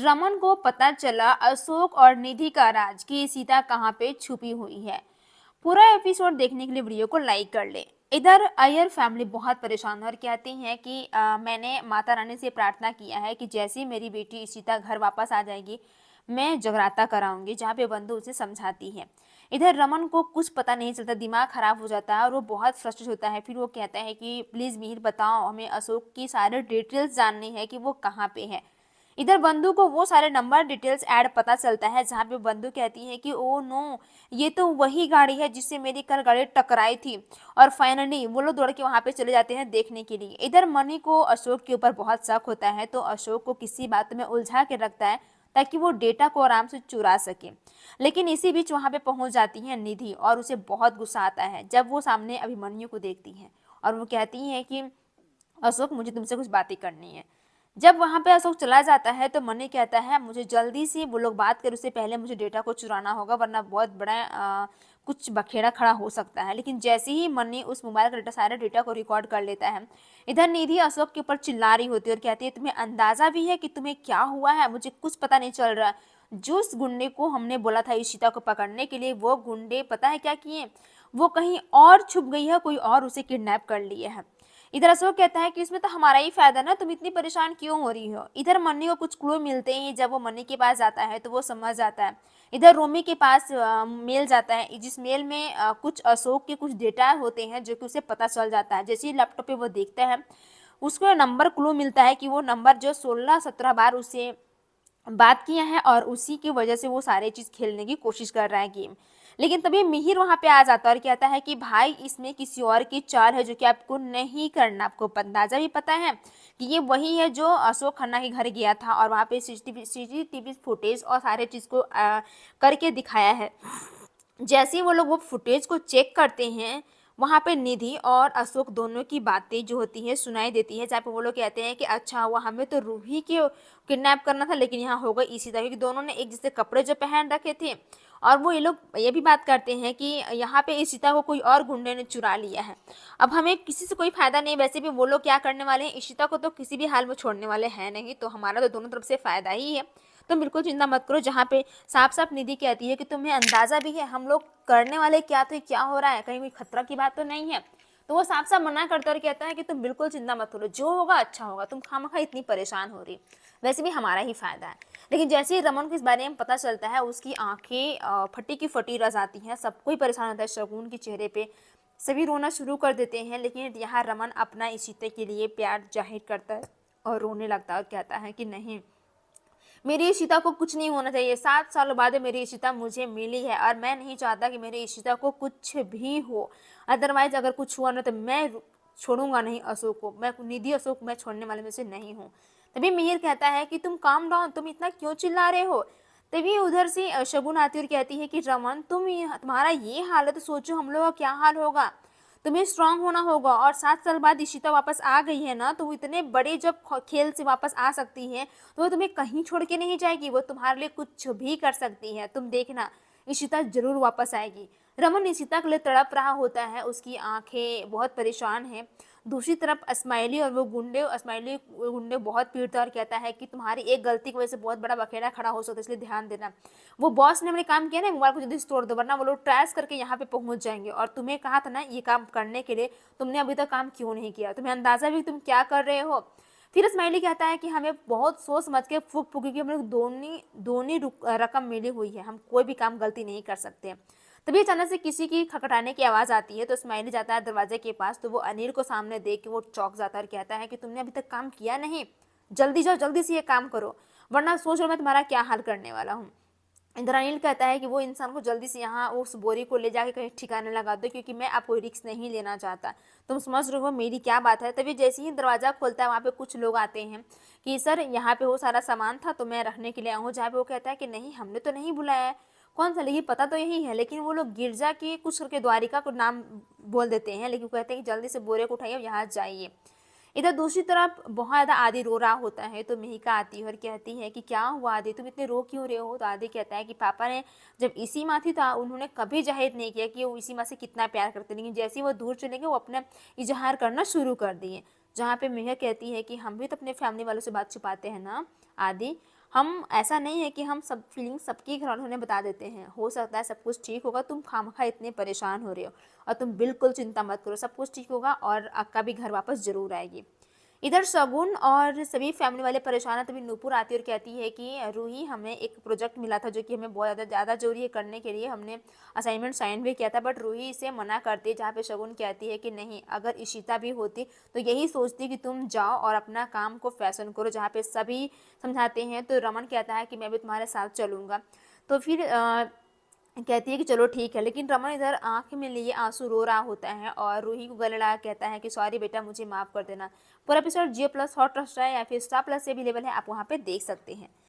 रमन को पता चला अशोक और निधि का राज कि सीता कहाँ पे छुपी हुई है। पूरा एपिसोड देखने के लिए वीडियो को लाइक कर ले। इधर अय्यर फैमिली बहुत परेशान है और कहती है कि मैंने माता रानी से प्रार्थना किया है कि जैसे ही मेरी बेटी सीता घर वापस आ जाएगी मैं जगराता कराऊंगी, जहाँ पे बंधु उसे समझाती है। इधर रमन को कुछ पता नहीं चलता, दिमाग खराब हो जाता है और वो बहुत फ्रस्ट्रेट होता है। फिर वो कहता है कि प्लीज मीर बताओ, हमें अशोक की सारे डिटेल्स जाननी है कि वो कहाँ पे है। इधर बंधु को वो सारे नंबर डिटेल्स ऐड पता चलता है, जहाँ पे बंधु कहती है कि ओ नो, ये तो वही गाड़ी है जिससे मेरी कल गाड़ी टकराई थी। और फाइनली वो लोग दौड़ के वहां पे चले जाते हैं देखने के लिए। इधर मनी को अशोक के ऊपर बहुत शक होता है, तो अशोक को किसी बात में उलझा के रखता है ताकि वो डेटा को आराम से चुरा सके। लेकिन इसी बीच वहां पे पहुंच जाती है निधि और उसे बहुत गुस्सा आता है जब वो सामने अभिमन्यु को देखती है और वो कहती है कि अशोक, मुझे तुमसे कुछ बातें करनी है। जब वहां पे अशोक चला जाता है तो मनी कहता है मुझे जल्दी से वो लोग बात कर, उससे पहले मुझे डेटा को चुराना होगा वरना बहुत बड़ा कुछ बखेड़ा खड़ा हो सकता है। लेकिन जैसे ही मनी उस मोबाइल का डेटा, सारे डेटा को रिकॉर्ड कर लेता है, इधर निधि अशोक के ऊपर चिल्ला रही होती है और कहती है तुम्हें अंदाजा भी है कि तुम्हें क्या हुआ है? मुझे कुछ पता नहीं चल रहा। जो उस गुंडे को हमने बोला था इशिता को पकड़ने के लिए, वो गुंडे पता है क्या किए? वो कहीं और छुप गई है, कोई और उसे किडनैप कर लिए है। इधर अशोक कहता है कि इसमें तो हमारा ही फायदा ना, तुम इतनी परेशान क्यों हो रही हो। इधर मन्नी को कुछ क्लू मिलते हैं, जब वो मन्नी के पास जाता है तो वो समझ जाता है। इधर रोमी के पास मेल जाता है, जिस मेल में कुछ अशोक के कुछ डेटा होते हैं जो कि उसे पता चल जाता है। जैसे ही लैपटॉप पे वो देखता है उसको नंबर क्लू मिलता है कि वो नंबर जो 16-17 बार उसे बात किया है और उसी की वजह से वो सारे चीज खेलने की कोशिश कर रहा है गेम। लेकिन तभी मिहिर वहां पे आ जाता है और कहता है कि भाई इसमें किसी और की चाल है जो कि आपको नहीं करना। आपको अंदाजा भी पता है कि ये वही है जो अशोक खन्ना के घर गया था और वहां पे सीसीटीवी फुटेज और सारे चीज को करके दिखाया है। जैसे ही वो लोग वो फुटेज को चेक करते हैं, वहाँ पे निधि और अशोक दोनों की बातें जो होती हैं सुनाई देती है, जहाँ पे वो लोग कहते हैं कि अच्छा हुआ, हमें तो रूही के किडनैप करना था लेकिन यहाँ होगा इसी तरह, क्योंकि दोनों ने एक जैसे कपड़े जो पहन रखे थे। और वो ये लोग ये भी बात करते हैं कि यहाँ पे इशिता को कोई और गुंडे ने चुरा लिया है। अब हमें किसी से कोई फायदा नहीं, वैसे भी वो लोग क्या करने वाले हैं, इशिता को तो किसी भी हाल में छोड़ने वाले हैं नहीं, तो हमारा तो दोनों तरफ से फायदा ही है। तो बिल्कुल चिंता मत करो। जहाँ पे साफ साफ निधि कहती है कि तुम्हें अंदाजा भी है हम लोग करने वाले क्या थे, क्या हो रहा है, कहीं कोई खतरा की बात तो नहीं है। तो वो साफ साफ मना करता और कहता है कि तुम बिल्कुल चिंता मत करो, जो होगा अच्छा होगा, तुम खामखा इतनी परेशान हो रही, वैसे भी हमारा ही फायदा है। लेकिन जैसे ही रमन को इस बारे में पता चलता है उसकी आंखें फटी की फटी रह जाती हैं, सबको ही परेशान होता है। शगुन के चेहरे पे सभी रोना शुरू कर देते हैं, लेकिन यहाँ रमन अपना इशिता के लिए प्यार जाहिर करता है और रोने लगता है और कहता है कि नहीं, मेरी इशिता को कुछ नहीं होना चाहिए। 7 सालों बाद मेरी इशिता मुझे मिली है और मैं नहीं चाहता कि मेरी इशिता को कुछ भी हो। अदरवाइज अगर कुछ हुआ ना तो मैं छोड़ूंगा नहीं अशोक को, मैं निधि अशोक मैं छोड़ने वाले में से नहीं हूँ। तभी मिहिर कहता है कि तुम काम डाउन, तुम इतना क्यों चिल्ला रहे हो। तभी उधर से शगुन आती और कहती है कि रमन तुम्हारा ये हाल है तो सोचो हम लोग का क्या हाल होगा। तुम्हें स्ट्रांग होना होगा। और 7 साल बाद इशिता वापस आ गई है ना, तो वो इतने बड़े जब खेल से वापस आ सकती है तो वो तुम्हें कहीं छोड़ के नहीं जाएगी, वो तुम्हारे लिए कुछ भी कर सकती है, तुम देखना इशिता जरूर वापस आएगी। रमन इशिता के लिए तड़प रहा होता है, उसकी आंखें बहुत परेशान हैं। दूसरी तरफ स्माइली और वो स्माइली गुंडे बहुत पीड़ता और कहता है कि तुम्हारी एक गलती की वजह से बहुत बड़ा बखेड़ा खड़ा हो सकता है, इसलिए ध्यान देना। वो बॉस ने हमने काम किया ना, मोबाइल को जल्दी से तोड़ दो वरना वो लोग ट्रैश करके यहाँ पे पहुंच जाएंगे। और तुम्हें कहा था ना ये काम करने के लिए, तुमने अभी तक काम क्यों नहीं किया, तुम्हें अंदाजा भी तुम क्या कर रहे हो। फिर स्माइली कहता है कि हमें बहुत सोच समझ के फूक फूकी की हमें दोनों रकम मिली हुई है, हम कोई भी काम गलती नहीं कर सकते। तभी अचानक से किसी की खटखटाने की आवाज आती है, तो स्माइली जाता है दरवाजे के पास, तो वो अनिल को सामने देख के वो चौंक जाता है और कहता है कि तुमने अभी तक काम किया नहीं, जल्दी जाओ, जल्दी से ये काम करो वरना सोच लो मैं तुम्हारा क्या हाल करने वाला हूँ। इधर अनिल कहता है कि वो इंसान को जल्दी से यहाँ उस बोरी को ले जाके कहीं ठिकाने लगा दो, क्योंकि मैं आप कोई रिस्क नहीं लेना चाहता। तुम समझ रहे हो मेरी क्या बात है। तभी जैसे ही दरवाजा खोलता है वहाँ पे कुछ लोग आते हैं कि सर यहाँ पे वो सारा सामान था तो मैं रखने के लिए आऊँ। जहाँ पे वो कहता है कि नहीं, हमने तो नहीं बुलाया है। कौन सा, लेकिन पता तो यही है। लेकिन वो लोग गिरजा के कुछ करके द्वारिका को नाम बोल देते हैं, लेकिन कहते हैं कि जल्दी से बोरे को उठाइए यहाँ जाइए। इधर दूसरी तरफ बहुत ज़्यादा आदि रो रहा होता है, तो मिहिका आती है और कहती है कि क्या हुआ आदि, तुम इतने रो क्यों रहे हो। तो आदि कहता है कि पापा ने जब इसी माँ थी था उन्होंने कभी जाहिर नहीं किया कि वो इसी माँ से कितना प्यार करते, लेकिन जैसे ही वो दूर चले गए वो अपना इजहार करना शुरू कर दिए। जहाँ पे मिहिका कहती है कि हम भी तो अपने फैमिली वालों से बात छुपाते हैं ना आदि, हम ऐसा नहीं है कि हम सब फीलिंग सबके घर वालों ने बता देते हैं, हो सकता है सब कुछ ठीक होगा, तुम खामखा इतने परेशान हो रहे हो, और तुम बिल्कुल चिंता मत करो, सब कुछ ठीक होगा और अक्का भी घर वापस जरूर आएगी। इधर शगुन और सभी फैमिली वाले परेशान हैं, तभी नूपुर आती है और कहती है कि रूही, हमें एक प्रोजेक्ट मिला था जो कि हमें बहुत ज़्यादा जरूरी है करने के लिए, हमने असाइनमेंट साइन भी किया था, बट रूही इसे मना करती है, जहाँ पे शगुन कहती है कि नहीं, अगर इशिता भी होती तो यही सोचती कि तुम जाओ और अपना काम को फैशन करो, जहाँ पे सभी समझाते हैं। तो रमन कहता है कि मैं भी तुम्हारे साथ चलूँगा। तो फिर कहती है कि चलो ठीक है, लेकिन रमन इधर आंख में लिए आंसू रो रहा होता है और रूही को गले लगा कहता है कि सॉरी बेटा, मुझे माफ़ कर देना। पूरा एपिसोड जियो प्लस हॉट स्टार या फिर स्टार प्लस से अवेलेबल है, आप वहाँ पे देख सकते हैं।